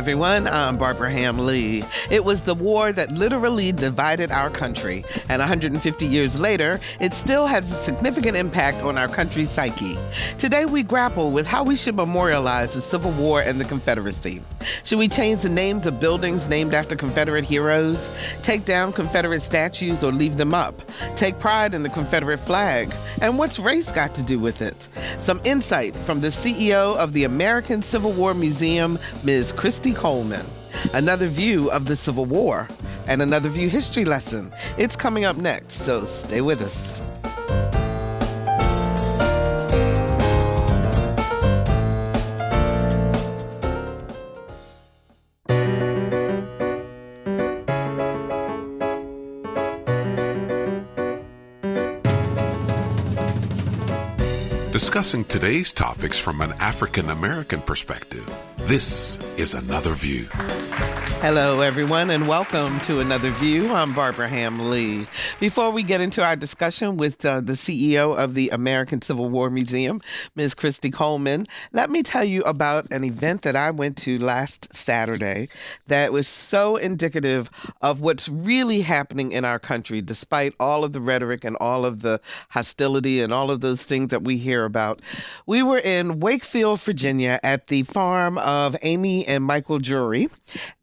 everyone. I'm Barbara Ham Lee. It was the war that literally divided our country, and 150 years later, it still has a significant impact on our country's psyche. Today, we grapple with how we should memorialize the Civil War and the Confederacy. Should we change the names of buildings named after Confederate heroes? Take down Confederate statues or leave them up? Take pride in the Confederate flag? And what's race got to do with it? Some insight from the CEO of the American Civil War Museum, Ms. Christy Coleman. Another view of the Civil War and another view history lesson. It's coming up next, so stay with us. Discussing today's topics from an African American perspective, this is Another View. Hello, everyone, and welcome to Another View. I'm Barbara Ham Lee. Before we get into our discussion with the CEO of the American Civil War Museum, Ms. Christy Coleman, let me tell you about an event that I went to last Saturday that was so indicative of what's really happening in our country, despite all of the rhetoric and all of the hostility and all of those things that we hear about. We were in Wakefield, Virginia, at the farm of Amy and Michael Jury,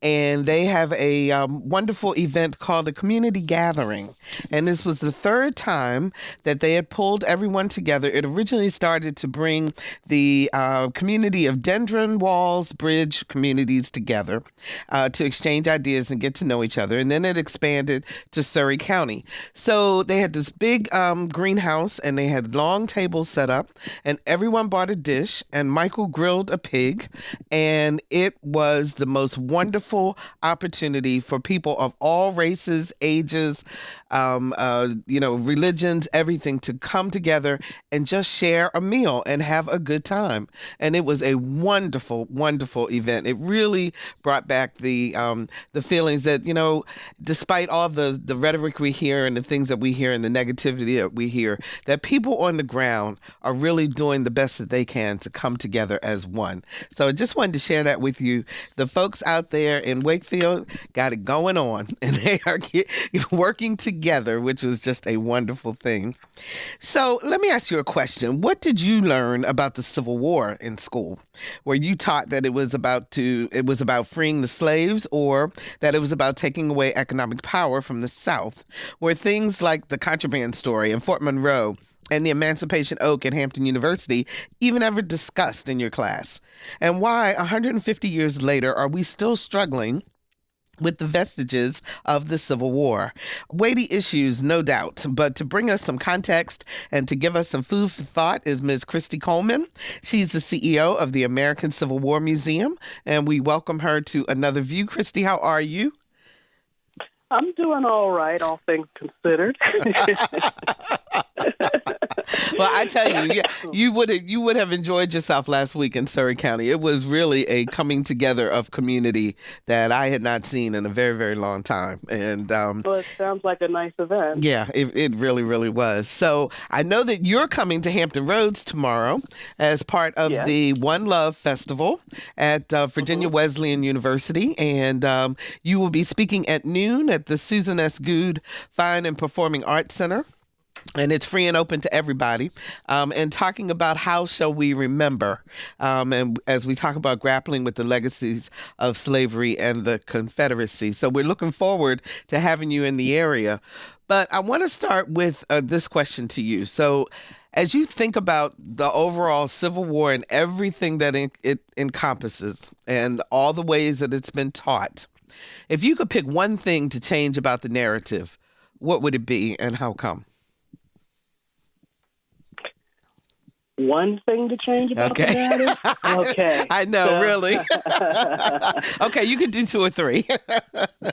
and they have a wonderful event called a community gathering. And this was the third time that they had pulled everyone together. It originally started to bring the community of Dendron, Walls, Bridge communities together to exchange ideas and get to know each other. And then it expanded to Surrey County. So they had this big greenhouse, and they had long tables set up, and everyone bought a dish, and Michael grilled a pig, and it was the most wonderful opportunity for people of all races, ages, religions, everything to come together and just share a meal and have a good time. And it was a wonderful, wonderful event. It really brought back the feelings that, despite all the rhetoric we hear and the things that we hear and the negativity that we hear, that people on the ground are really doing the best that they can to come together as one. So I just wanted to share that with you. The folks out there in Wakefield got it going on, and they are working together, which was just a wonderful thing. So let me ask you a question. What did you learn about the Civil War in school? Were you taught that it was about freeing the slaves, or that it was about taking away economic power from the South? Were things like the contraband story in Fort Monroe and the Emancipation Oak at Hampton University even ever discussed in your class? And why, 150 years later, are we still struggling with the vestiges of the Civil War? Weighty issues, no doubt, but to bring us some context and to give us some food for thought is Ms. Christy Coleman. She's the CEO of the American Civil War Museum, and we welcome her to Another View. Christy, how are you? I'm doing all right, all things considered. Well, I tell you, you would have enjoyed yourself last week in Surrey County. It was really a coming together of community that I had not seen in a very, very long time. And well, it sounds like a nice event. Yeah, it really, really was. So I know that you're coming to Hampton Roads tomorrow as part of the One Love Festival at Virginia Wesleyan University, and you will be speaking at noon at the Susan S. Goode Fine and Performing Arts Center. And it's free and open to everybody. And talking about how shall we remember, and as we talk about grappling with the legacies of slavery and the Confederacy. So we're looking forward to having you in the area. But I want to start with this question to you. So as you think about the overall Civil War and everything that it encompasses and all the ways that it's been taught, if you could pick one thing to change about the narrative, what would it be and how come? One thing to change about the narrative? Okay. I know, really. Okay, you could do two or three.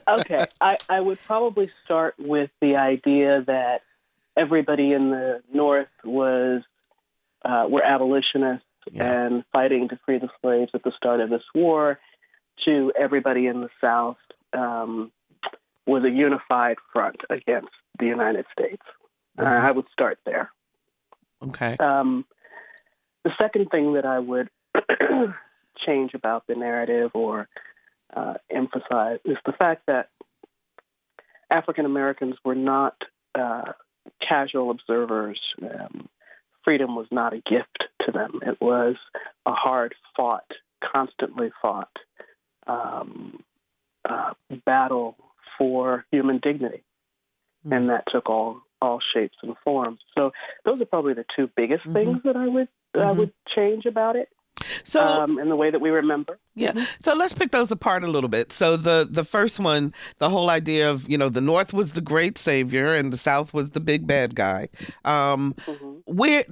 Okay. I would probably start with the idea that everybody in the North were abolitionists and fighting to free the slaves at the start of this war, to everybody in the South was a unified front against the United States. I would start there. Okay. The second thing that I would change about the narrative or emphasize is the fact that African Americans were not casual observers. Freedom was not a gift to them. It was a hard-fought, constantly fought battle for human dignity, and that took all shapes and forms. So those are probably the two biggest things that I would change about it. So, in the way that we remember. Yeah. So let's pick those apart a little bit. So the first one, the whole idea of, the North was the great savior and the South was the big bad guy. Where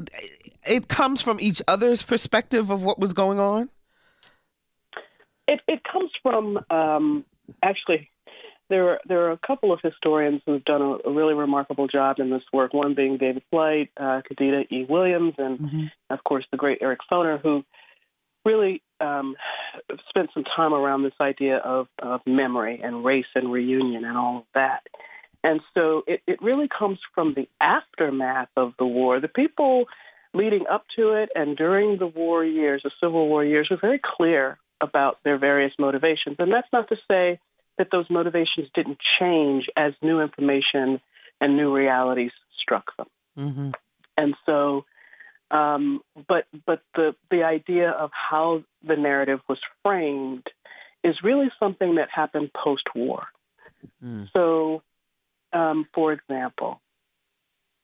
it comes from each other's perspective of what was going on? It comes from, actually, there are a couple of historians who've done a really remarkable job in this work, one being David Flight, Kadita E. Williams, and, of course, the great Eric Foner, who really spent some time around this idea of memory and race and reunion and all of that. And so it really comes from the aftermath of the war. The people leading up to it and during the war years, the Civil War years, were very clear about their various motivations. And that's not to say that those motivations didn't change as new information and new realities struck them. And so but the idea of how the narrative was framed is really something that happened post-war. So, for example,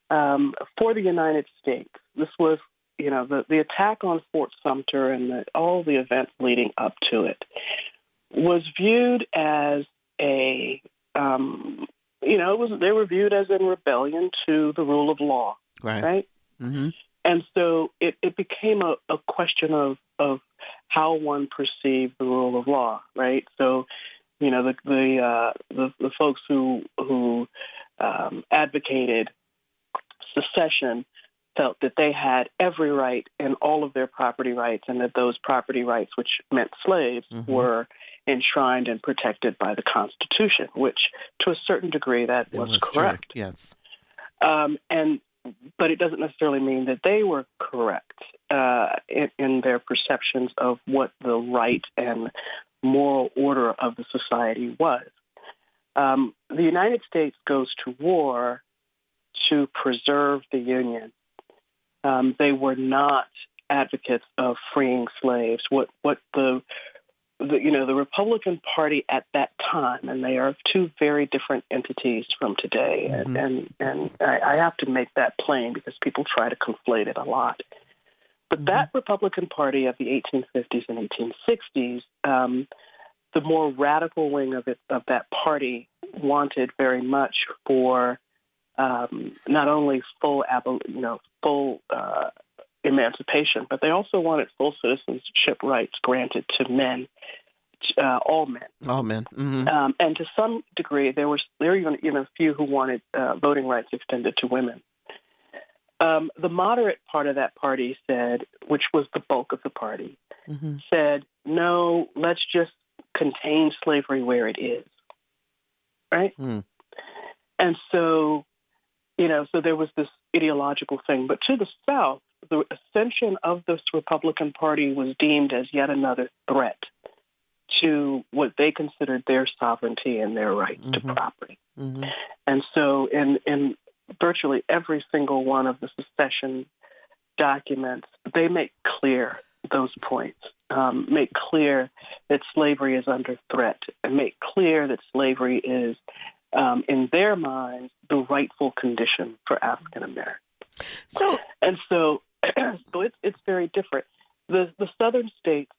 for the United States, this was, the attack on Fort Sumter and all the events leading up to it was viewed as they were viewed as in rebellion to the rule of law, right? And so it became a question of how one perceived the rule of law, right? So, the folks who advocated secession felt that they had every right in all of their property rights, and that those property rights, which meant slaves, were enshrined and protected by the Constitution, which, to a certain degree, that was correct. True. Yes. But it doesn't necessarily mean that they were correct in their perceptions of what the right and moral order of the society was. The United States goes to war to preserve the Union. They were not advocates of freeing slaves. What the Republican Party at that time, and they are two very different entities from today, and I have to make that plain because people try to conflate it a lot. But that Republican Party of the 1850s and 1860s, the more radical wing of that party wanted very much for not only full emancipation, but they also wanted full citizenship rights granted to men. All men. All men. And to some degree, there were even a few who wanted voting rights extended to women. The moderate part of that party said, which was the bulk of the party, said, no, let's just contain slavery where it is. Right? And so, so there was this ideological thing. But to the South, the ascension of this Republican Party was deemed as yet another threat to what they considered their sovereignty and their rights to property. And so in virtually every single one of the secession documents, they make clear those points, make clear that slavery is under threat, and make clear that slavery is, in their minds, the rightful condition for African Americans. So it's very different. The Southern states,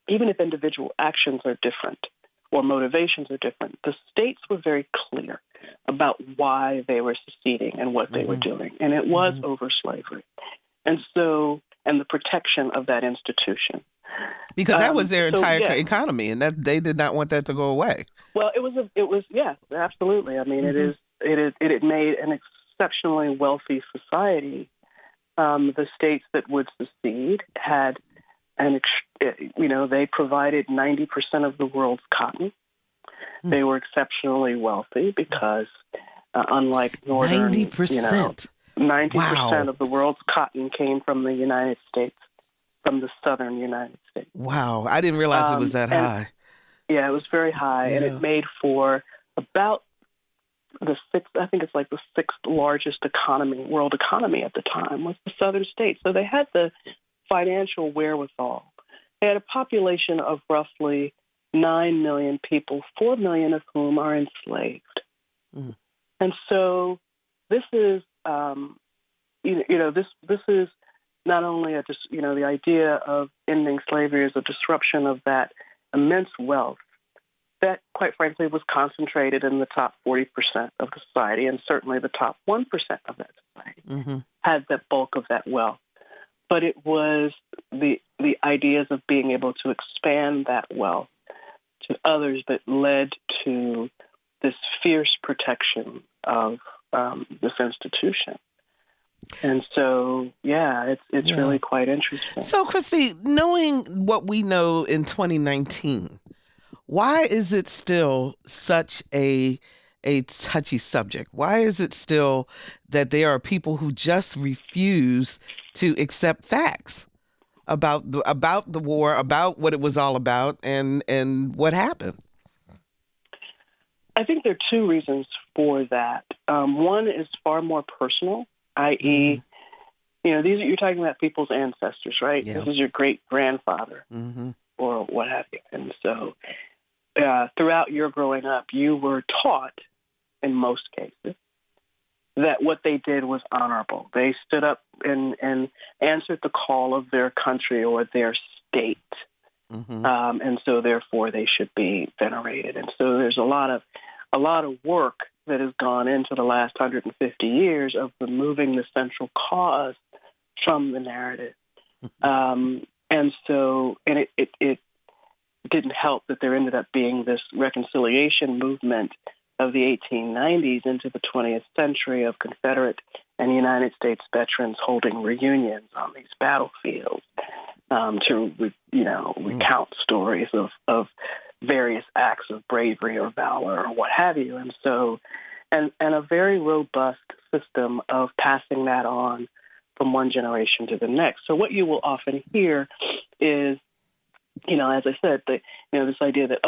even if individual actions are different or motivations are different, the states were very clear about why they were seceding and what they were doing. And it was over slavery. And the protection of that institution. Because that was their entire economy, and that they did not want that to go away. Well, it was, absolutely. I mean, it made an exceptionally wealthy society. The states that would secede had they provided 90% of the world's cotton. They were exceptionally wealthy because, unlike northern, 90%. 90% of the world's cotton came from the United States, from the southern United States. Wow, I didn't realize it was that high. Yeah, it was very high, and Yeah. it made for about the sixth, I think it's like the sixth largest world economy at the time, was the southern states. So they had the financial wherewithal. They had a population of roughly 9 million people, 4 million of whom are enslaved. Mm. And so this is, this is not only the idea of ending slavery as a disruption of that immense wealth that, quite frankly, was concentrated in the top 40% of the society, and certainly the top 1% of that society Mm-hmm. had the bulk of that wealth. But it was the ideas of being able to expand that wealth to others that led to this fierce protection of this institution. And so, yeah, it's Yeah. really quite interesting. So, Christy, knowing what we know in 2019, why is it still such a touchy subject? Why is it still that there are people who just refuse to accept facts about the war, about what it was all about, and what happened? I think there are two reasons for that. One is far more personal, i.e., you're talking about people's ancestors, right? Yeah. This is your great grandfather Mm-hmm. or what have you. And so throughout your growing up, you were taught, in most cases, that what they did was honorable. They stood up and answered the call of their country or their state. Mm-hmm. And so therefore they should be venerated. And so there's a lot of work that has gone into the last 150 years of removing the central cause from the narrative. And it didn't help that there ended up being this reconciliation movement of the 1890s into the 20th century of Confederate and United States veterans holding reunions on these battlefields to recount stories of various acts of bravery or valor or what have you. And so, and a very robust system of passing that on from one generation to the next. So what you will often hear is, as I said, this idea that,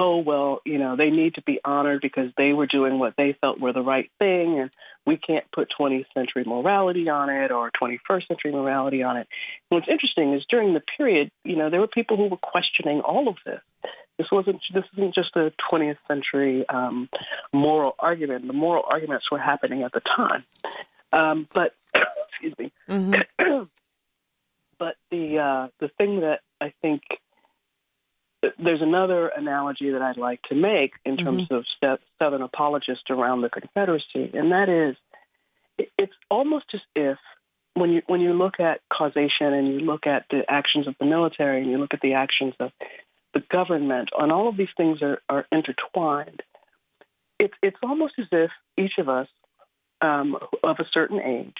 they need to be honored because they were doing what they felt were the right thing, and we can't put 20th century morality on it or 21st century morality on it. And what's interesting is during the period, there were people who were questioning all of this. This isn't just a 20th century moral argument. The moral arguments were happening at the time. But excuse me. Mm-hmm. But the thing that I think there's another analogy that I'd like to make in terms of Southern apologists around the Confederacy, and that is, it's almost as if when you look at causation and you look at the actions of the military and you look at the actions of the government, and all of these things are intertwined. It's almost as if each of us of a certain age,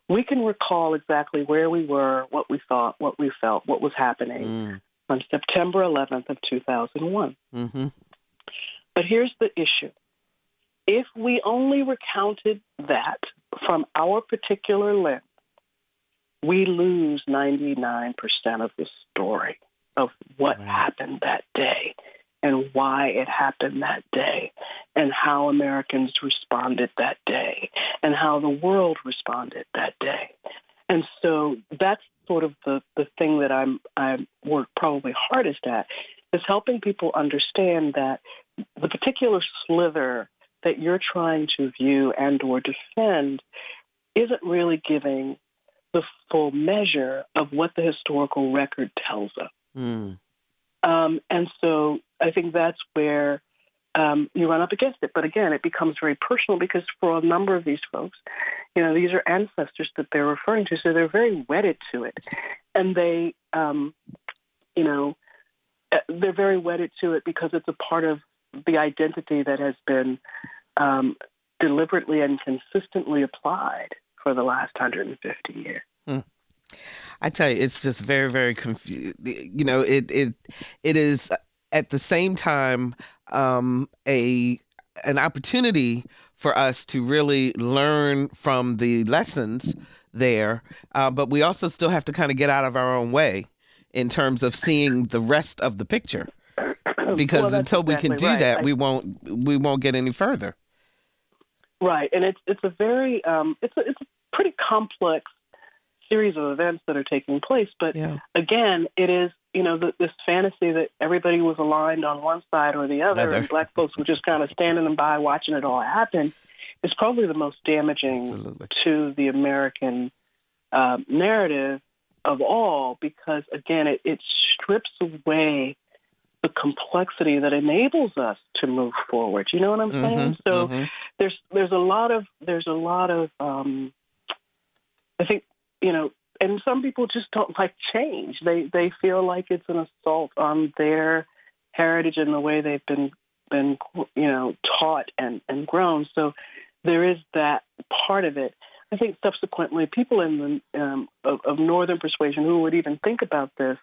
we can recall exactly where we were, what we thought, what we felt, what was happening on September 11th of 2001. Mm-hmm. But here's the issue. If we only recounted that from our particular lens, we lose 99% of the story of what happened that day and why it happened that day and how Americans responded that day and how the world responded that day. And so that's sort of the thing that I work probably hardest at, is helping people understand that the particular slither that you're trying to view and or defend isn't really giving the full measure of what the historical record tells us. And so I think that's where you run up against it. But again, it becomes very personal because for a number of these folks, these are ancestors that they're referring to, so they're very wedded to it. And they, they're very wedded to it because it's a part of the identity that has been deliberately and consistently applied for the last 150 years. I tell you, it's just very, very confusing. It is at the same time an opportunity for us to really learn from the lessons there, but we also still have to kind of get out of our own way in terms of seeing the rest of the picture. because Well, that's until we can exactly do right. that, we won't get any further. Right, and it's a very it's a pretty complex series of events that are taking place. But Yeah. again, it is this fantasy that everybody was aligned on one side or the other, and Black folks were just kind of standing by watching it all happen. Is probably the most damaging Absolutely. to the American narrative of all, because again, it strips away the complexity that enables us to move forward. You know what I'm saying? So there's a lot of I think, and some people just don't like change. They feel like it's an assault on their heritage and the way they've been taught and grown. So there is that part of it. I think subsequently, people in the of Northern persuasion who would even think about this,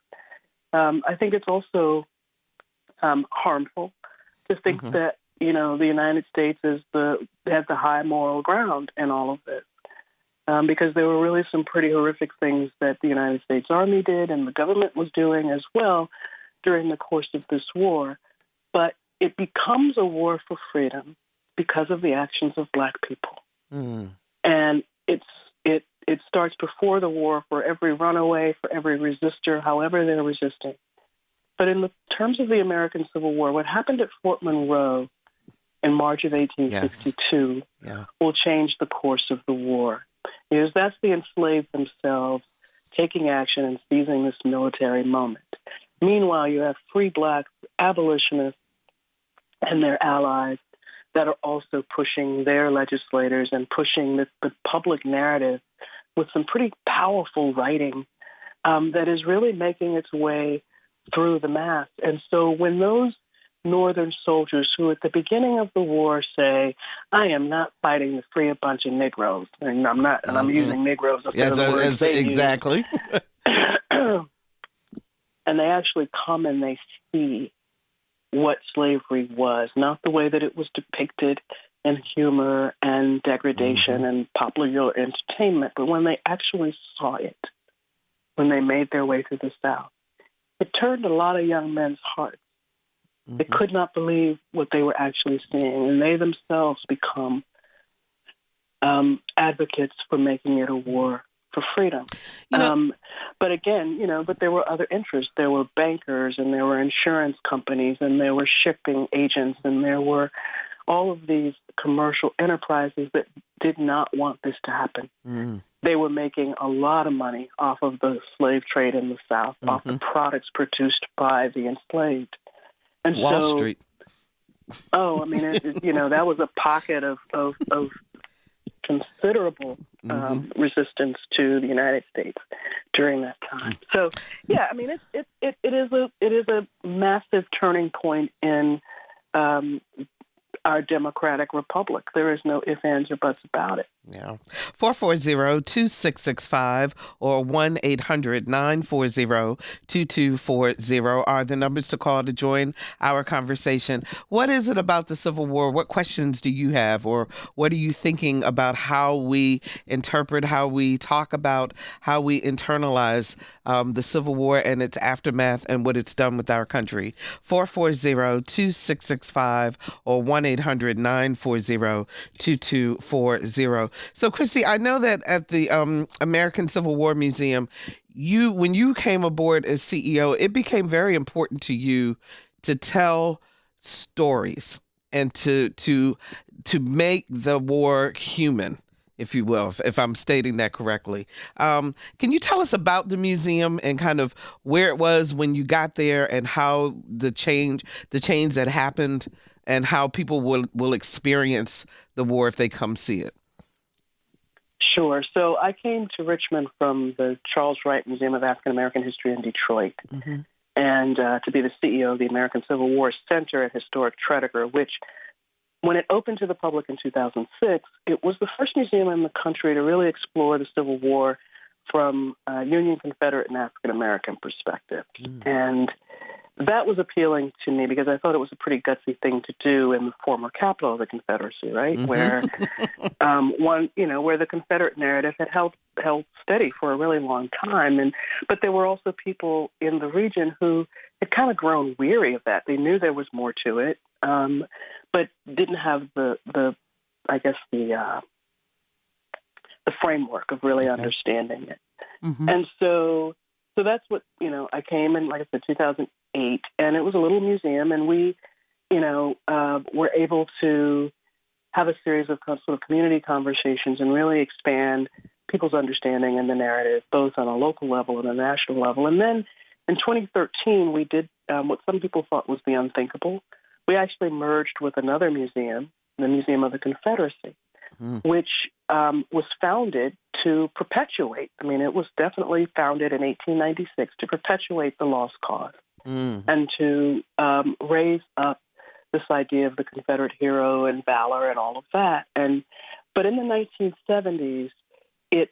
I think it's also harmful to think that the United States has the high moral ground in all of this, because there were really some pretty horrific things that the United States Army did and the government was doing as well during the course of this war. But it becomes a war for freedom because of the actions of Black people, and it starts before the war for every runaway, for every resistor, however they're resisting. But in the terms of the American Civil War, what happened at Fort Monroe in March of 1862 will change the course of the war. Because that's the enslaved themselves taking action and seizing this military moment. Meanwhile, you have free Black abolitionists and their allies that are also pushing their legislators and pushing the public narrative with some pretty powerful writing that is really making its way through the mass. And so when those Northern soldiers who at the beginning of the war say, I am not fighting to free a bunch of Negroes, and I'm not, and I'm using Negroes instead of the words they exactly. use. And they actually come and they see what slavery was, not the way that it was depicted in humor and degradation and popular entertainment, but when they actually saw it, when they made their way through the South. It turned a lot of young men's hearts. They could not believe what they were actually seeing, and they themselves become advocates for making it a war for freedom. But again, but there were other interests. There were bankers, and there were insurance companies, and there were shipping agents, and there were all of these commercial enterprises that did not want this to happen. They were making a lot of money off of the slave trade in the South, off the products produced by the enslaved. And Wall Street. Oh, I mean, that was a pocket of considerable resistance to the United States during that time. So, yeah, I mean, it is a massive turning point in our democratic republic. There is no ifs, ands, or buts about it. Yeah. 440-2665 or 1-800-940-2240 are the numbers to call to join our conversation. What is it about the Civil War? What questions do you have, or what are you thinking about how we interpret, how we talk about, how we internalize the Civil War and its aftermath and what it's done with our country? 440-2665 or 1-800-940-2240. So, Christy, I know that at the American Civil War Museum, when you came aboard as CEO, it became very important to you to tell stories and to make the war human, if you will, if I'm stating that correctly. Can you tell us about the museum and kind of where it was when you got there, and how the change that happened, and how people will experience the war if they come see it? Sure. So I came to Richmond from the Charles Wright Museum of African American History in Detroit, and to be the CEO of the American Civil War Center at historic Tredegar, which, when it opened to the public in 2006, it was the first museum in the country to really explore the Civil War from Union, Confederate, and African American perspective. And that was appealing to me because I thought it was a pretty gutsy thing to do in the former capital of the Confederacy, right? Where where the Confederate narrative had held steady for a really long time, but there were also people in the region who had kind of grown weary of that. They knew there was more to it, but didn't have the framework of really understanding it. And so that's what, I came in, like I said, 2008, and it was a little museum, and we, were able to have a series of sort of community conversations and really expand people's understanding and the narrative, both on a local level and a national level. And then in 2013, we did what some people thought was the unthinkable. We actually merged with another museum, the Museum of the Confederacy, which was founded to perpetuate. I mean, it was definitely founded in 1896 to perpetuate the lost cause and to raise up this idea of the Confederate hero and valor and all of that. But in the 1970s, it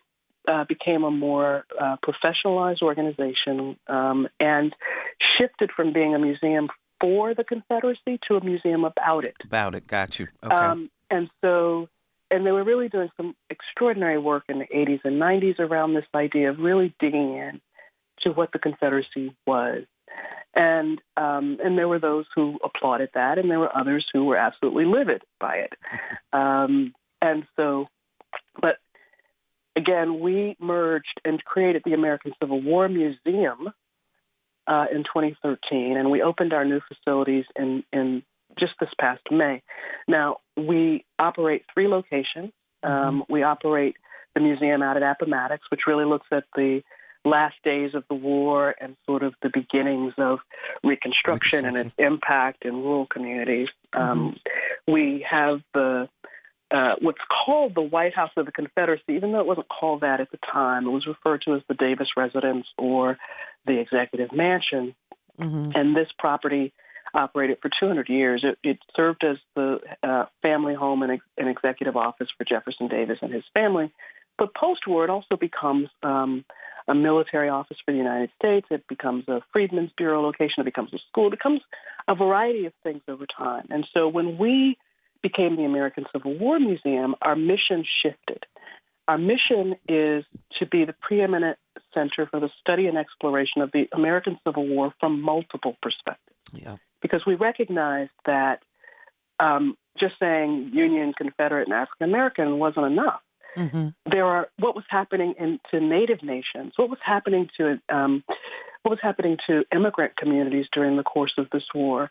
became a more professionalized organization and shifted from being a museum for the Confederacy to a museum about it. About it, got you. Okay. And they were really doing some extraordinary work in the 80s and 90s around this idea of really digging in to what the Confederacy was. And there were those who applauded that, and there were others who were absolutely livid by it. But again, we merged and created the American Civil War Museum in 2013, and we opened our new facilities in just this past May. Now, we operate 3 locations. We operate the museum out at Appomattox, which really looks at the last days of the war and sort of the beginnings of Reconstruction and its impact in rural communities. We have what's called the White House of the Confederacy, even though it wasn't called that at the time. It was referred to as the Davis Residence or the Executive Mansion. And this property operated for 200 years. It served as the family home and executive office for Jefferson Davis and his family. But post-war, it also becomes a military office for the United States. It becomes a Freedmen's Bureau location. It becomes a school. It becomes a variety of things over time. And so when we became the American Civil War Museum, our mission shifted. Our mission is to be the preeminent center for the study and exploration of the American Civil War from multiple perspectives. Yeah. Because we recognize that just saying Union, Confederate, and African American wasn't enough. What was happening to Native nations, what was happening to immigrant communities during the course of this war,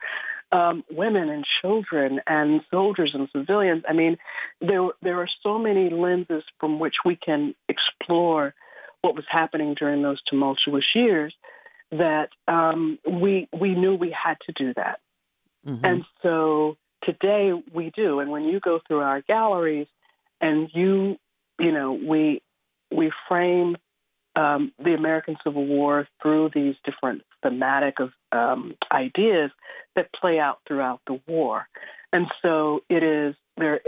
women and children and soldiers and civilians. I mean, there are so many lenses from which we can explore what was happening during those tumultuous years that we knew we had to do that. And so today we do. And when you go through our galleries and we frame the American Civil War through these different thematic ideas that play out throughout the war. And so they're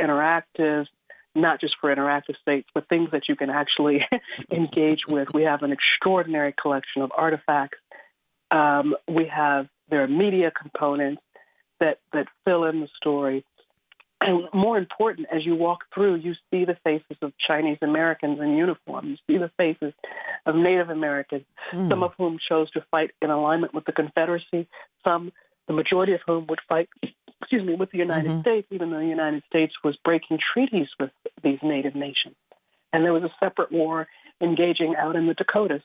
interactive, not just for interactive sake, but things that you can actually engage with. We have an extraordinary collection of artifacts. There are media components that fill in the story. And more important, as you walk through, you see the faces of Chinese Americans in uniform. You see the faces of Native Americans, some of whom chose to fight in alignment with the Confederacy, the majority of whom would fight, with the United States, even though the United States was breaking treaties with these Native nations. And there was a separate war engaging out in the Dakotas.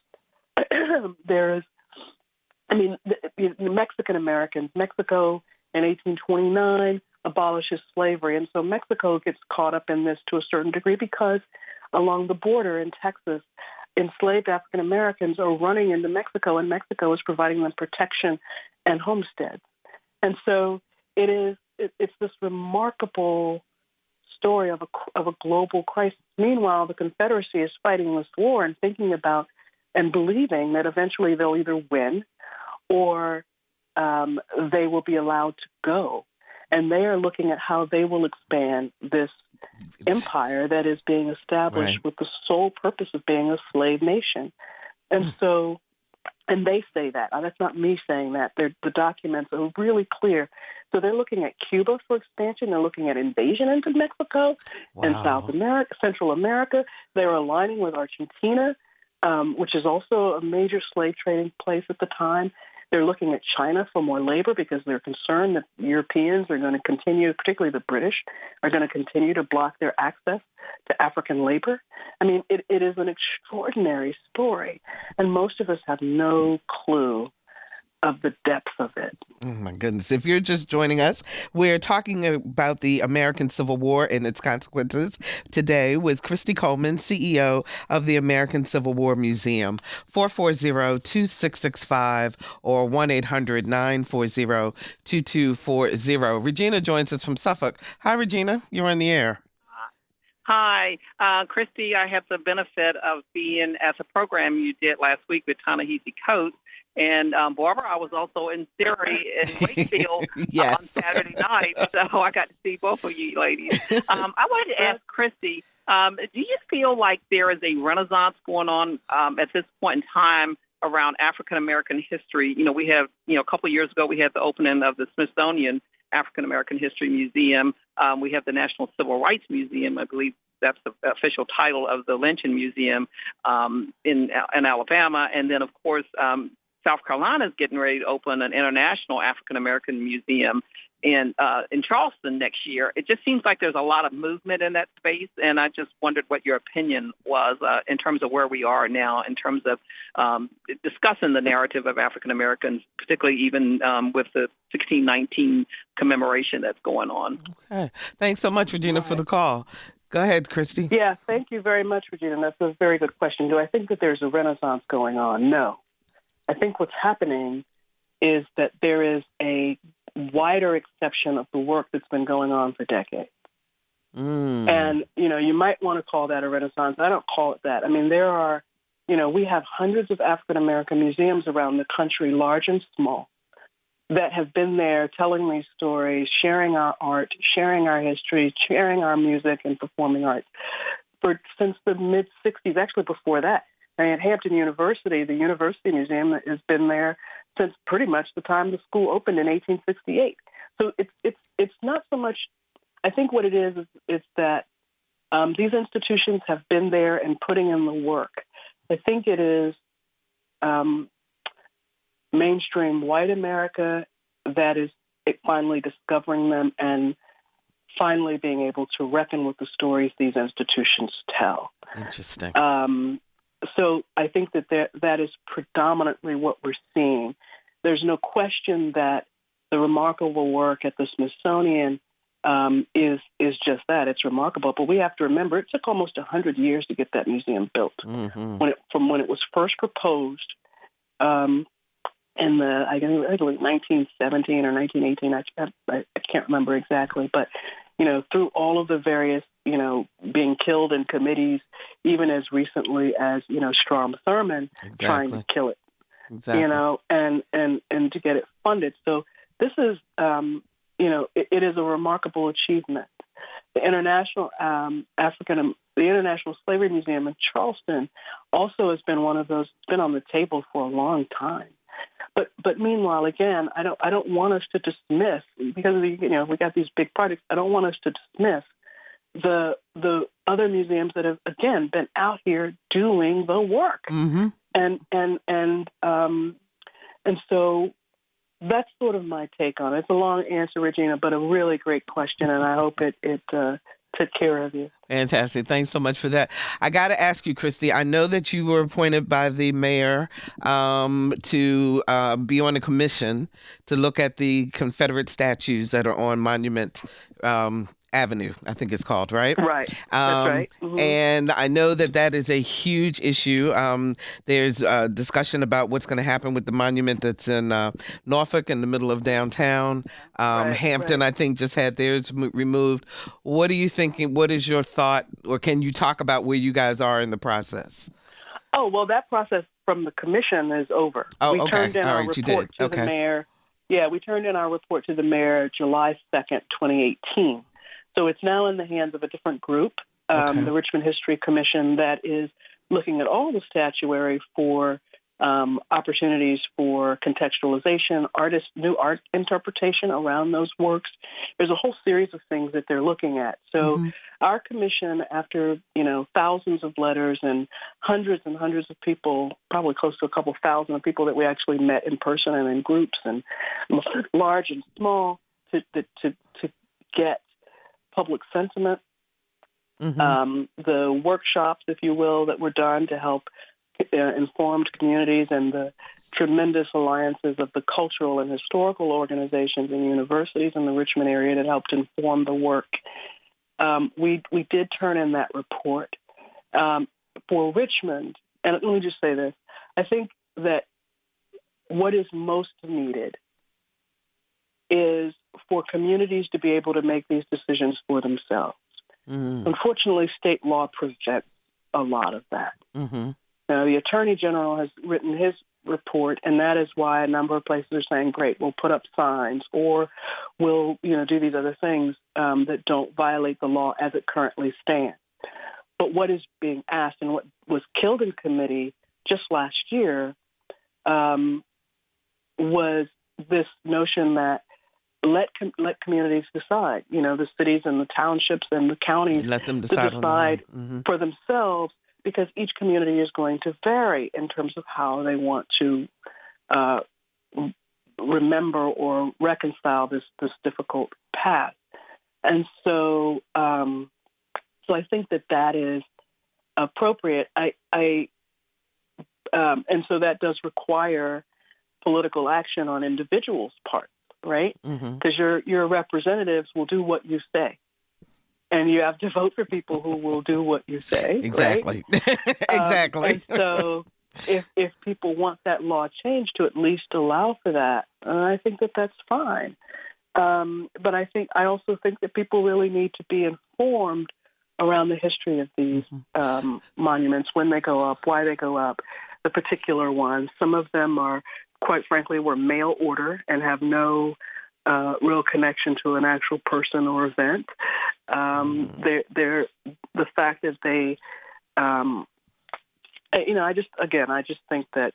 Mexican Americans, Mexico in 1829 abolishes slavery. And so Mexico gets caught up in this to a certain degree because along the border in Texas, enslaved African Americans are running into Mexico, and Mexico is providing them protection and homesteads. And so it's this remarkable story of a global crisis. Meanwhile, the Confederacy is fighting this war and thinking about and believing that eventually they'll either win or they will be allowed to go. And they are looking at how they will expand this empire that is being established with the sole purpose of being a slave nation. And so And they say that. That's not me saying that. The documents are really clear. So they're looking at Cuba for expansion. They're looking at invasion into Mexico and South Wow. America, Central America. They're aligning with Argentina, which is also a major slave trading place at the time. They're looking at China for more labor because they're concerned that Europeans are going to continue, particularly the British, are going to continue to block their access to African labor. I mean, it is an extraordinary story, and most of us have no clue of the depth of it. Oh my goodness. If you're just joining us, we're talking about the American Civil War and its consequences today with Christy Coleman, CEO of the American Civil War Museum. 440-2665 or 1-800-940-2240. Regina joins us from Suffolk. Hi, Regina. You're on the air. Hi, Christy. I have the benefit of being at the program you did last week with Ta-Nehisi Coates. And Barbara, I was also in Surrey in Wakefield Yes. on Saturday night, so I got to see both of you ladies. I wanted to ask Christy, do you feel like there is a renaissance going on at this point in time around African American history? You know, we have, a couple of years ago, we had the opening of the Smithsonian African American History Museum. We have the National Civil Rights Museum, I believe. That's the official title of the Lynching Museum in Alabama. And then, of course, South Carolina is getting ready to open an international African American museum in Charleston next year. It just seems like there's a lot of movement in that space, and I just wondered what your opinion was in terms of where we are now, in terms of discussing the narrative of African Americans, particularly even with the 1619 commemoration that's going on. Okay. Thanks so much, Regina, for the call. Go ahead, Christy. Yeah, thank you very much, Regina. That's a very good question. Do I think that there's a renaissance going on? No. I think what's happening is that there is a wider acceptance of the work that's been going on for decades. And, you might want to call that a renaissance. I don't call it that. I mean, there are, we have hundreds of African-American museums around the country, large and small, that have been there telling these stories, sharing our art, sharing our history, sharing our music and performing arts since the mid-'60s, actually before that. And at Hampton University, the University Museum has been there since pretty much the time the school opened in 1868. So it's not so much. I think what it is that these institutions have been there and putting in the work. I think it is mainstream white America that is finally discovering them and finally being able to reckon with the stories these institutions tell. Interesting. So I think that is predominantly what we're seeing. There's no question that the remarkable work at the Smithsonian is just that. It's remarkable. But we have to remember it took almost 100 years to get that museum built. Mm-hmm. From when it was first proposed in the, I believe 1917 or 1918. I can't remember exactly. But, through all of the various, being killed in committees, even as recently as, Strom Thurmond trying to kill it, Exactly. and to get it funded. So this is, it is a remarkable achievement. The International Slavery Museum in Charleston also has been one of those, been on the table for a long time. But meanwhile, again, I don't want us to dismiss, because we got these big projects. I don't want us to dismiss the other museums that have again been out here doing the work. Mm-hmm. And so that's sort of my take on it. It's a long answer, Regina, but a really great question, and I hope it took care of you. Fantastic. Thanks so much for that. I got to ask you, Christy, I know that you were appointed by the mayor to be on a commission to look at the Confederate statues that are on Monument Avenue, I think it's called, right? Right. That's right. Mm-hmm. And I know that is a huge issue. There's discussion about what's going to happen with the monument that's in Norfolk in the middle of downtown. Hampton, I think, just had theirs removed. What are you thinking? What is your thought? Or can you talk about where you guys are in the process? Oh, well, that process from the commission is over. Oh, we okay. turned in All our right, you report did. to the mayor. Yeah, we turned in our report to the mayor July 2nd, 2018. So it's now in the hands of a different group, the Richmond History Commission, that is looking at all the statuary for opportunities for contextualization, new art interpretation around those works. There's a whole series of things that they're looking at. So our commission, after thousands of letters and hundreds of people, probably close to a couple thousand of people that we actually met in person and in groups and large and small, to get public sentiment. The workshops, if you will, that were done to help informed communities, and the tremendous alliances of the cultural and historical organizations and universities in the Richmond area that helped inform the work. We did turn in that report. For Richmond, and let me just say this, I think that what is most needed is for communities to be able to make these decisions for themselves. Unfortunately, state law prevents a lot of that. Now, the Attorney General has written his report, and that is why a number of places are saying, great, we'll put up signs, or we'll do these other things that don't violate the law as it currently stands. But what is being asked, and what was killed in committee just last year, was this notion that let communities decide. The cities and the townships and the counties let them decide for themselves, because each community is going to vary in terms of how they want to remember or reconcile this difficult path. And so I think that is appropriate. And so that does require political action on individuals' part, right? Because your representatives will do what you say. And you have to vote for people who will do what you say. Exactly. Right? Exactly. And so if people want that law changed to at least allow for that, I think that's fine. But I also think that people really need to be informed around the history of these monuments, when they go up, why they go up, the particular ones. Some of them are, quite frankly, were mail order and have no real connection to an actual person or event. They're the fact that they, I just think that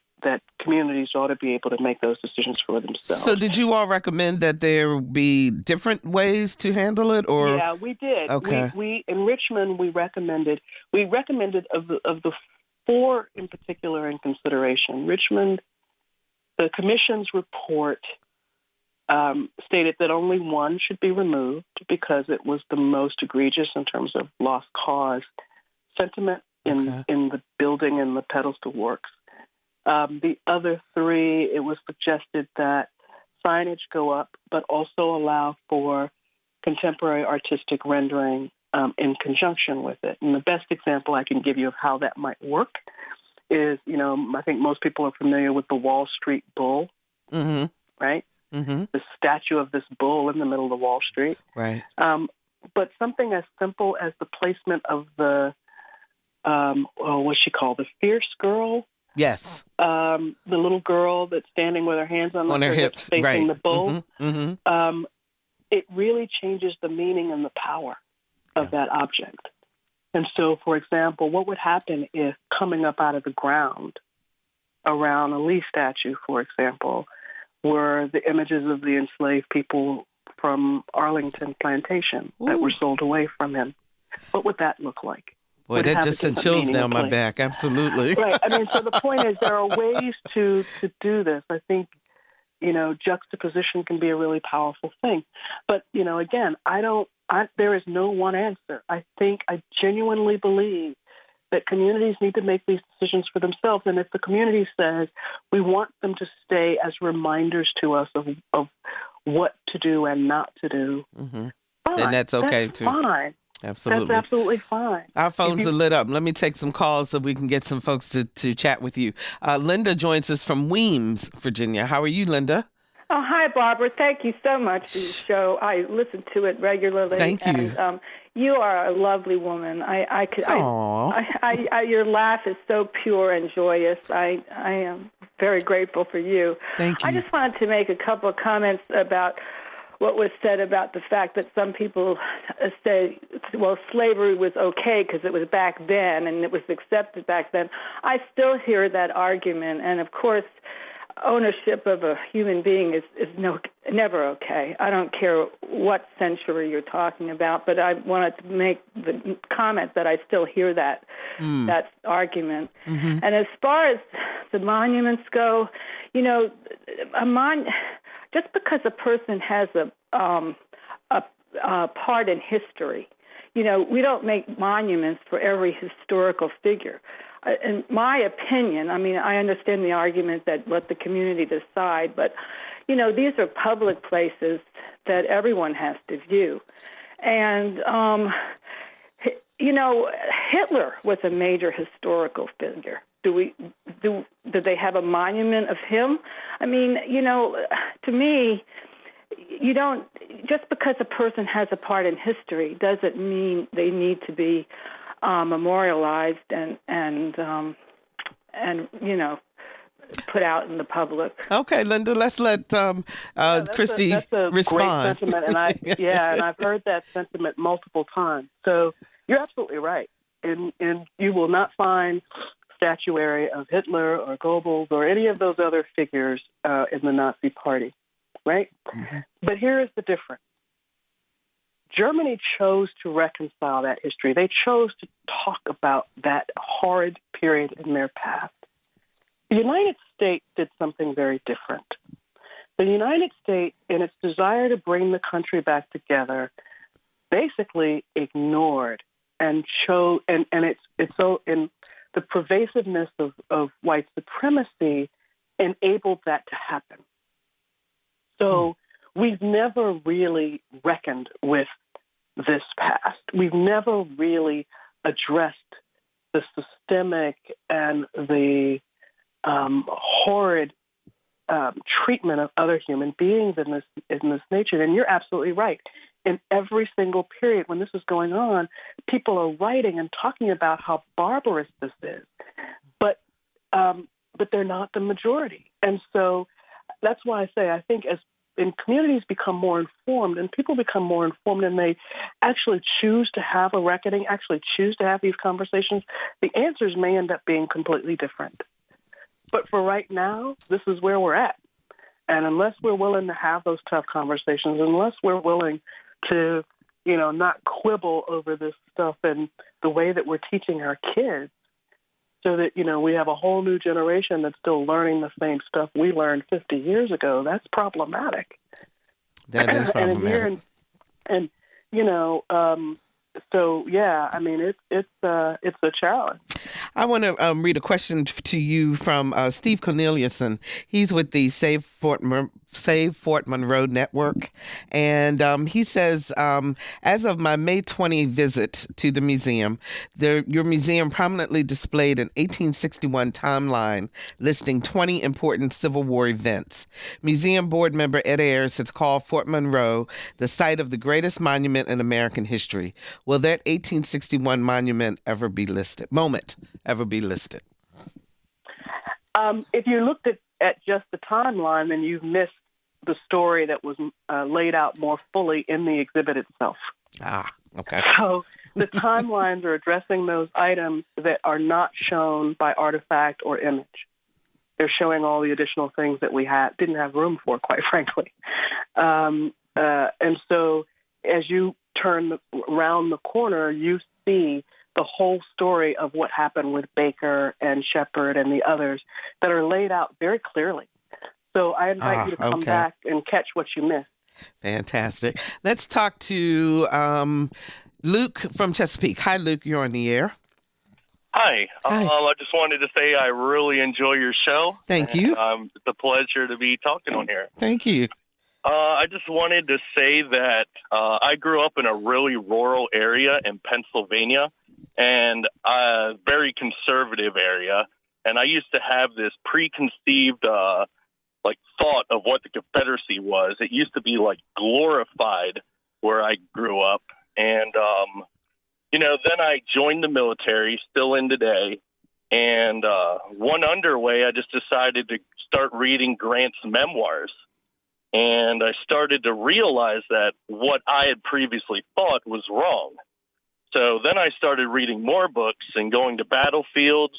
communities ought to be able to make those decisions for themselves. So did you all recommend that there be different ways to handle it, or? Yeah, we did. Okay. We in Richmond, we recommended of the four in particular in consideration. Richmond, the commission's report stated that only one should be removed because it was the most egregious in terms of lost cause sentiment in the building and the pedestal works. The other three, it was suggested that signage go up, but also allow for contemporary artistic rendering in conjunction with it. And the best example I can give you of how that might work is, I think most people are familiar with the Wall Street Bull, right? The statue of this bull in the middle of Wall Street. Right. But something as simple as the placement of the, what's she called? The fierce girl? Yes. The little girl that's standing with her hands on her hips facing the bull. It really changes the meaning and the power of that object. And so, for example, what would happen if coming up out of the ground around a Lee statue, for example, were the images of the enslaved people from Arlington Plantation that were sold away from him? What would that look like? Boy, that just sent chills down my back. Absolutely. Right. So the point is there are ways to do this. I think, juxtaposition can be a really powerful thing. But, again, there is no one answer. I genuinely believe that communities need to make these decisions for themselves. And if the community says we want them to stay as reminders to us of what to do and not to do, fine. And that's okay, too. Fine. Absolutely. That's absolutely fine. Our phones are lit up. Let me take some calls so we can get some folks to chat with you. Linda joins us from Weems, Virginia. How are you, Linda? Oh, hi, Barbara. Thank you so much for the show. I listen to it regularly. Thank you. And, you are a lovely woman. Your laugh is so pure and joyous. I am very grateful for you. Thank you. I just wanted to make a couple of comments about what was said about the fact that some people say slavery was okay because it was back then and it was accepted back then. I still hear that argument, and of course, ownership of a human being is never okay. I don't care what century you're talking about, but I wanted to make the comment that I still hear that argument. Mm-hmm. And as far as the monuments go, just because a person has a part in history, we don't make monuments for every historical figure. In my opinion, I understand the argument that let the community decide, but, these are public places that everyone has to view. And, Hitler was a major historical figure. Do they have a monument of him? To me, you don't, just because a person has a part in history doesn't mean they need to be memorialized and put out in the public. Okay, Linda, let's let Christy respond. Great sentiment, and I've heard that sentiment multiple times. So you're absolutely right, and you will not find statuary of Hitler or Goebbels or any of those other figures in the Nazi Party, right? Mm-hmm. But here is the difference. Germany chose to reconcile that history. They chose to talk about that horrid period in their past. The United States did something very different. The United States, in its desire to bring the country back together, basically ignored and chose, and it's so in the pervasiveness of white supremacy enabled that to happen. So we've never really reckoned with this past. We've never really addressed the systemic and the horrid treatment of other human beings in this nature. And you're absolutely right. In every single period when this is going on, people are writing and talking about how barbarous this is, but they're not the majority. And so that's why I say I think as communities become more informed and people become more informed and they actually choose to have a reckoning, actually choose to have these conversations, the answers may end up being completely different. But for right now, this is where we're at. And unless we're willing to have those tough conversations, unless we're willing to, not quibble over this stuff and the way that we're teaching our kids so that, we have a whole new generation that's still learning the same stuff we learned 50 years ago, that's problematic. That is problematic. It's a challenge. I want to read a question to you from Steve Corneliuson. He's with the Save Fort Monroe Network. And he says, as of my May 20 visit to the museum, your museum prominently displayed an 1861 timeline listing 20 important Civil War events. Museum board member Ed Ayers has called Fort Monroe the site of the greatest monument in American history. Will that 1861 monument ever be listed? If you looked at just the timeline, then you've missed the story that was laid out more fully in the exhibit itself. Okay. So the timelines are addressing those items that are not shown by artifact or image. They're showing all the additional things that we didn't have room for, quite frankly. And so as you turn around the corner, you see the whole story of what happened with Baker and Shepard and the others that are laid out very clearly. So I invite you to come back and catch what you missed. Fantastic. Let's talk to Luke from Chesapeake. Hi, Luke. You're on the air. Hi. I just wanted to say I really enjoy your show. Thank you. It's a pleasure to be talking on here. Thank you. I just wanted to say that I grew up in a really rural area in Pennsylvania and a very conservative area. And I used to have this preconceived thought of what the Confederacy was. It used to be glorified where I grew up. And, then I joined the military, still in today. And one underway, I just decided to start reading Grant's memoirs. And I started to realize that what I had previously thought was wrong. So then I started reading more books and going to battlefields,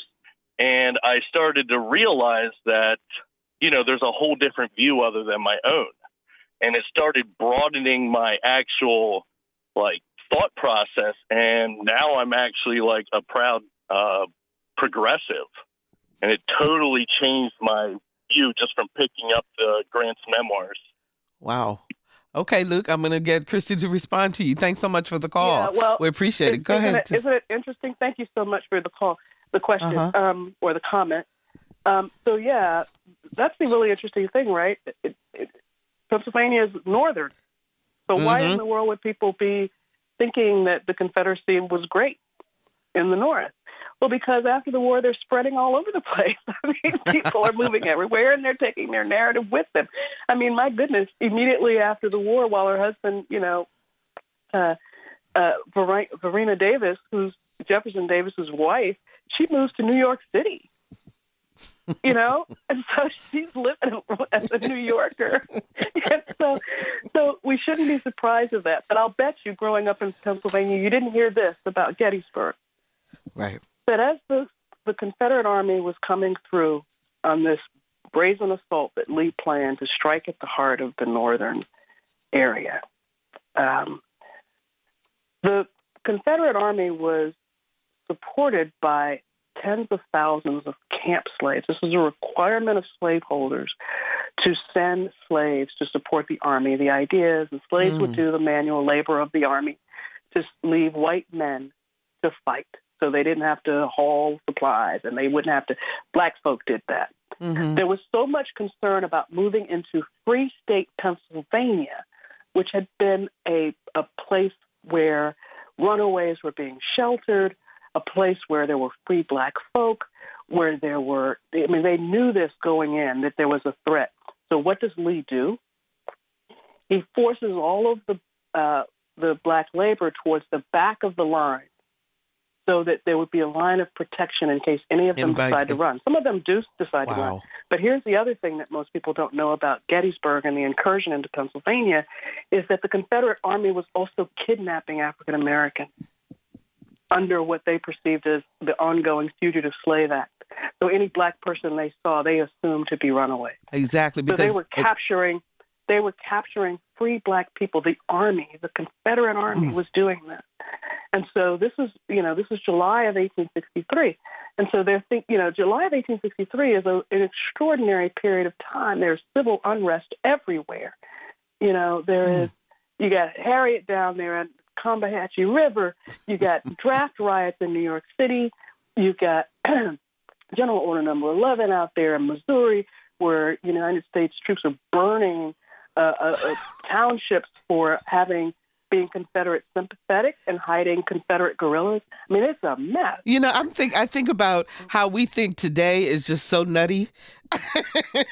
and I started to realize that, there's a whole different view other than my own. And it started broadening my actual, thought process. And now I'm actually, a proud progressive. And it totally changed my view just from picking up the Grant's memoirs. Wow. Okay, Luke, I'm going to get Christy to respond to you. Thanks so much for the call. Yeah, well, we appreciate it. Go ahead. Isn't it interesting? Thank you so much for the question, or the comment. So, yeah, that's the really interesting thing, right? Pennsylvania is northern. So why in the world would people be thinking that the Confederacy was great in the north? Well, because after the war, they're spreading all over the place. I mean, people are moving everywhere, and they're taking their narrative with them. I mean, my goodness, immediately after the war, while her husband, Verena Davis, who's Jefferson Davis's wife, she moves to New York City, and so she's living as a New Yorker. And so we shouldn't be surprised at that. But I'll bet you, growing up in Pennsylvania, you didn't hear this about Gettysburg. Right. That as the Confederate Army was coming through on this brazen assault that Lee planned to strike at the heart of the northern area, the Confederate Army was supported by tens of thousands of camp slaves. This was a requirement of slaveholders to send slaves to support the army. The idea is the slaves would do the manual labor of the army to leave white men to fight. So they didn't have to haul supplies, and they wouldn't have to. Black folk did that. Mm-hmm. There was so much concern about moving into Free State Pennsylvania, which had been a place where runaways were being sheltered, a place where there were free black folk, where they knew this going in, that there was a threat. So what does Lee do? He forces all of the black labor towards the back of the line, so that there would be a line of protection in case any of them decide to run. Some of them do decide to run. But here's the other thing that most people don't know about Gettysburg and the incursion into Pennsylvania is that the Confederate Army was also kidnapping African Americans under what they perceived as the ongoing Fugitive Slave Act. So any black person they saw, they assumed to be runaway. Exactly. Because so they were capturing free black people. The Army, the Confederate Army, was doing this. And so this is July of 1863. And so July of 1863 is an extraordinary period of time. There's civil unrest everywhere. You got Harriet down there at Combahee River. You got draft riots in New York City. You got General Order Number 11 out there in Missouri, where United States troops are burning townships for being Confederate sympathetic and hiding Confederate guerrillas. I mean, it's a mess. I think about how we think today is just so nutty.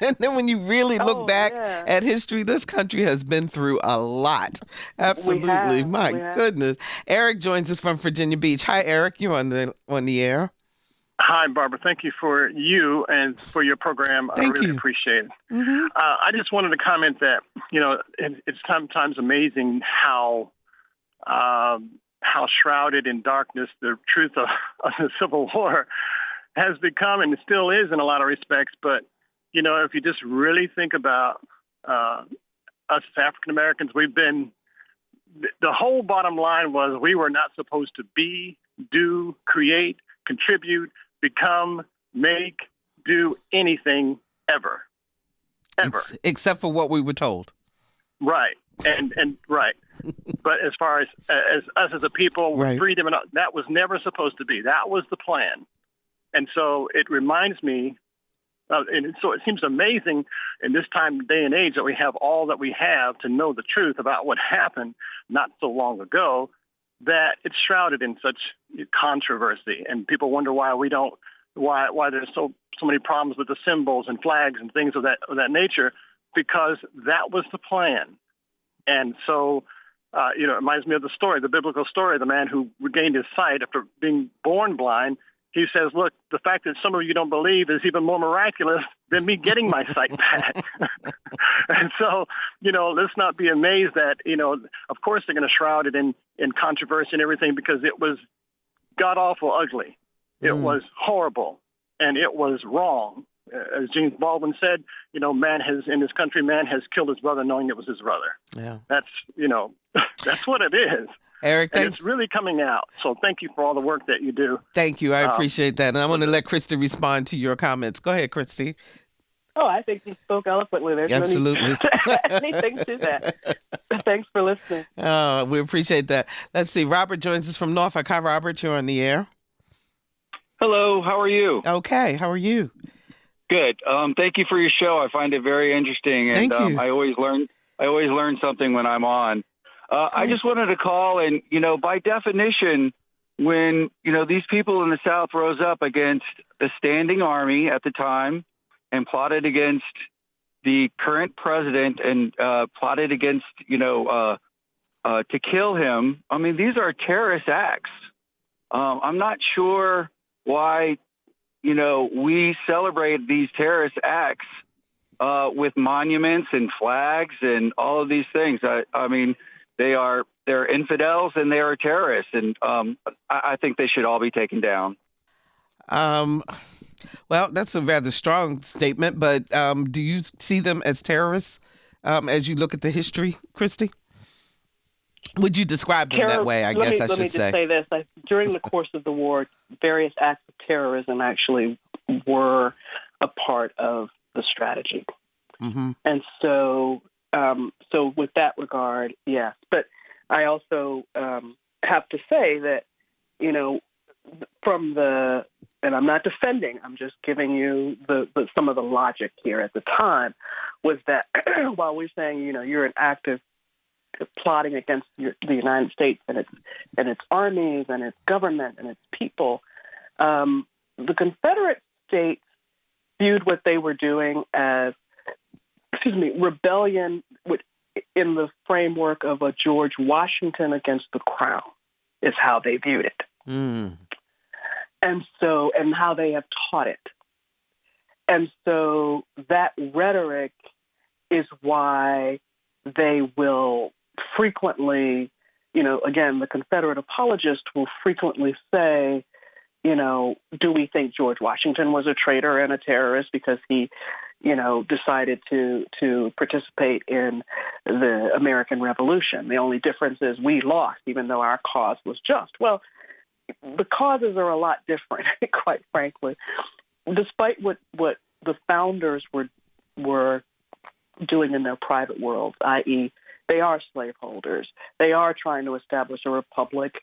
And then when you really look back at history, this country has been through a lot. Absolutely. My goodness. Eric joins us from Virginia Beach. Hi, Eric. You're on the air. Hi, Barbara. Thank you for you and for your program. I really appreciate it. Mm-hmm. I just wanted to comment that, it's sometimes amazing how shrouded in darkness the truth of the Civil War has become, and it still is in a lot of respects. But, if you just really think about us as African Americans, the whole bottom line was we were not supposed to be, do, create, contribute, become, make, do anything ever. Except for what we were told. Right. And right. But as far as us as a people, freedom, and that was never supposed to be. That was the plan. And so it reminds me, and so it seems amazing in this day and age that we have all that we have to know the truth about what happened not so long ago, that it's shrouded in such controversy, and people wonder why there's so many problems with the symbols and flags and things of that nature, because that was the plan. And so, it reminds me of the biblical story, the man who regained his sight after being born blind. He says, look, the fact that some of you don't believe is even more miraculous than me getting my sight back. And so, let's not be amazed that, of course they're going to shroud it in in controversy and everything because it was god awful ugly. It was horrible, and it was wrong. As James Baldwin said, man has killed his brother knowing it was his brother. Yeah. That's, that's what it is. Eric, and thanks. It's really coming out. So thank you for all the work that you do. Thank you. I appreciate that. And I want to let Christy respond to your comments. Go ahead, Christy. Oh, I think you spoke eloquently. There's Absolutely. anything to that. Thanks for listening. Oh, we appreciate that. Let's see. Robert joins us from Norfolk. Hi, Robert. You're on the air. Hello. How are you? Okay. How are you? Good. Thank you for your show. I find it very interesting, and Thank you. I always learn something when I'm on. I just wanted to call, and by definition, when these people in the South rose up against the standing army at the time and plotted against the current president and plotted against to kill him. I mean, these are terrorist acts. I'm not sure why we celebrate these terrorist acts with monuments and flags and all of these things. I mean, they're infidels and they are terrorists, and I think they should all be taken down. Well, that's a rather strong statement, but do you see them as terrorists as you look at the history, Christy? Would you describe them that way? I should say. Let me just say this. During the course of the war, various acts of terrorism actually were a part of the strategy. Mm-hmm. And so with that regard, yes. But I also have to say that, and I'm not defending, I'm just giving you some of the logic here at the time, was that while we're saying, you're an active plotting against the United States and its armies and its government and its people, the Confederate states viewed what they were doing as, rebellion in the framework of a George Washington against the crown is how they viewed it. Mm. And how they have taught it. And so that rhetoric is why they will frequently, again, the Confederate apologist will frequently say, do we think George Washington was a traitor and a terrorist because he, decided to participate in the American Revolution? The only difference is we lost, even though our cause was just. Well, the causes are a lot different, quite frankly. Despite what the founders were doing in their private world, i.e., they are slaveholders. They are trying to establish a republic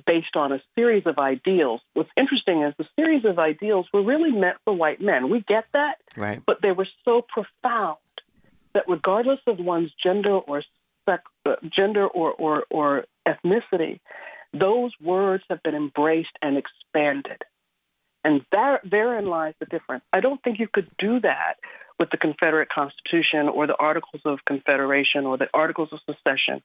based on a series of ideals. What's interesting is the series of ideals were really meant for white men. We get that, right? But they were so profound that regardless of one's gender or sex, or ethnicity, those words have been embraced and expanded. And therein lies the difference. I don't think you could do that with the Confederate Constitution or the Articles of Confederation or the Articles of Secession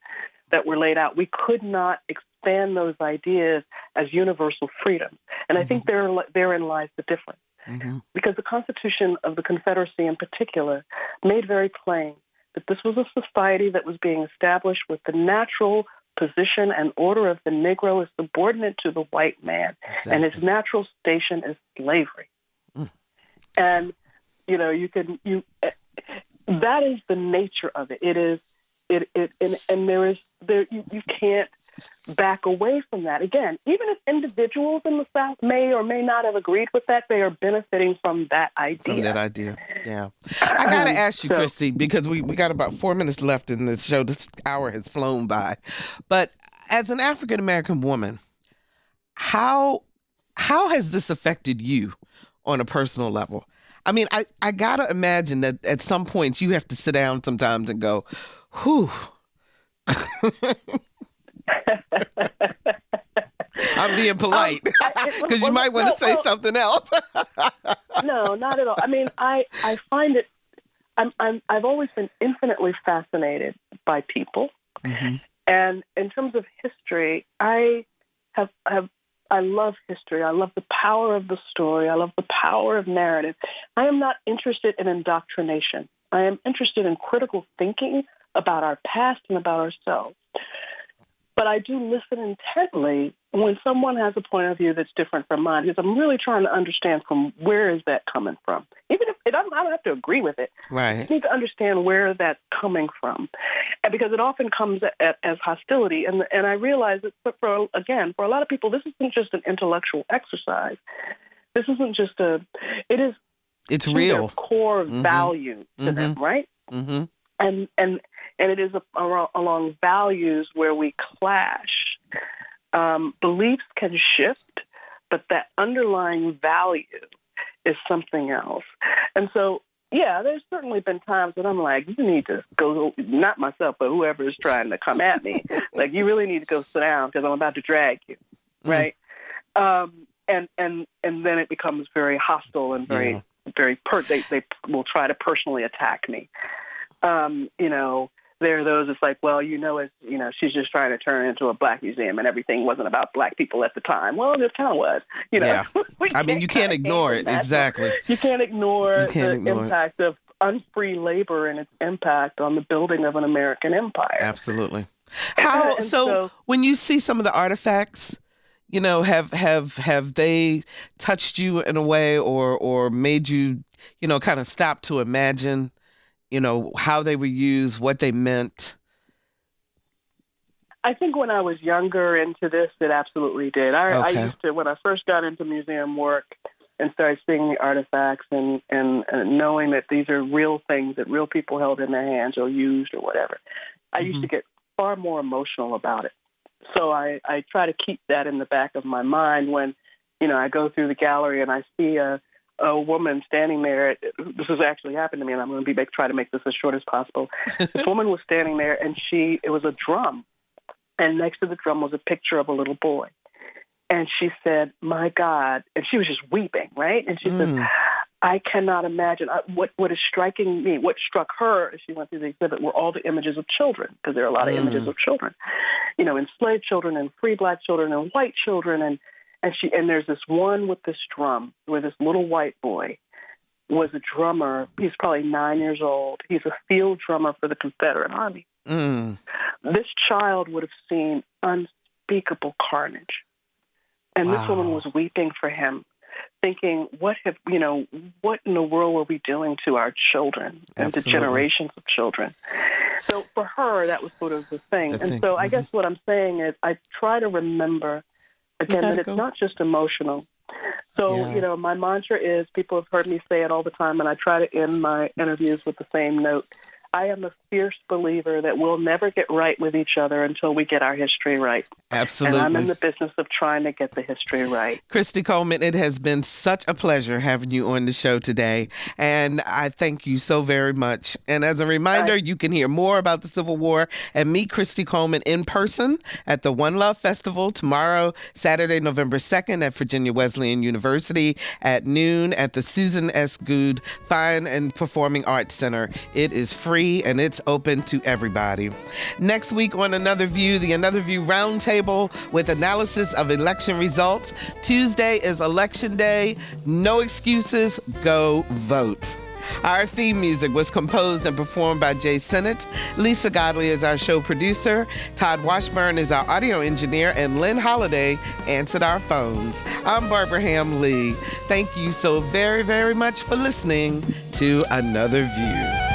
that were laid out. We could not expand those ideas as universal freedoms. And I think therein lies the difference. Mm-hmm. Because the Constitution of the Confederacy in particular made very plain that this was a society that was being established with the natural position and order of the Negro is subordinate to the white man, exactly. And his natural station is slavery. And that is the nature of it. You can't back away from that. Again, even if individuals in the South may or may not have agreed with that, they are benefiting from that idea. Yeah. I got to ask you, Christy, because we got about 4 minutes left in the show. This hour has flown by. But as an African-American woman, how has this affected you on a personal level? I mean, I got to imagine that at some point you have to sit down sometimes and go, whew. I'm being polite because you might want to say something else. No, not at all. I mean, I find it. I've always been infinitely fascinated by people, mm-hmm. And in terms of history, I love history. I love the power of the story. I love the power of narrative. I am not interested in indoctrination. I am interested in critical thinking about our past and about ourselves. But I do listen intently when someone has a point of view that's different from mine, because I'm really trying to understand from where is that coming from. Even if I don't have to agree with it. Right. I just need to understand where that's coming from. And because it often comes as hostility. And I realize that, for a lot of people, this isn't just an intellectual exercise. This isn't just it's real. Their core value to them, right? Mm-hmm. And it is along values where we clash. Beliefs can shift, but that underlying value is something else. And so, yeah, there's certainly been times that I'm like, you need to go, not myself, but whoever is trying to come at me, like, you really need to go sit down because I'm about to drag you, right? And then it becomes very hostile and very they will try to personally attack me. There are those, it's like, well, she's just trying to turn it into a black museum and everything wasn't about black people at the time. Well, it kind of was, Yeah. I mean, you can't ignore it. Exactly. You can't ignore the impact of unfree labor and its impact on the building of an American empire. Absolutely. So when you see some of the artifacts, have they touched you in a way or made you, kind of stop to imagine, how they were used, what they meant? I think when I was younger into this, it absolutely did. I used to, when I first got into museum work and started seeing the artifacts and knowing that these are real things that real people held in their hands or used or whatever, I used to get far more emotional about it. So I try to keep that in the back of my mind when, I go through the gallery and I see a woman standing there. This has actually happened to me, and I'm going to try to make this as short as possible. This woman was standing there, and it was a drum, and next to the drum was a picture of a little boy. And she said, "My God," and she was just weeping, right? And she said, "I cannot imagine what is striking me. What struck her as she went through the exhibit were all the images of children, because there are a lot of images of children, enslaved children and free black children and white children, and there's this one with this drum where this little white boy was a drummer. He's probably 9 years old. He's a field drummer for the Confederate Army. This child would have seen unspeakable carnage, and this woman was weeping for him, thinking, what in the world were we doing to our children and to generations of children? So for her, that was sort of the thing. So I guess what I'm saying is I try to remember, again, that it's not just emotional. So, my mantra is, people have heard me say it all the time, and I try to end my interviews with the same note. I am a fierce believer that we'll never get right with each other until we get our history right. Absolutely. And I'm in the business of trying to get the history right. Christy Coleman, it has been such a pleasure having you on the show today. And I thank you so very much. And as a reminder, you can hear more about the Civil War and meet Christy Coleman in person at the One Love Festival tomorrow, Saturday, November 2nd at Virginia Wesleyan University at noon at the Susan S. Goode Fine and Performing Arts Center. It is free and it's open to everybody. Next week on Another View, the Another View Roundtable with analysis of election results. Tuesday is Election Day. No excuses. Go vote. Our theme music was composed and performed by Jay Sennett. Lisa Godley is our show producer. Todd Washburn is our audio engineer. And Lynn Holliday answered our phones. I'm Barbara Ham Lee. Thank you so very, very much for listening to Another View.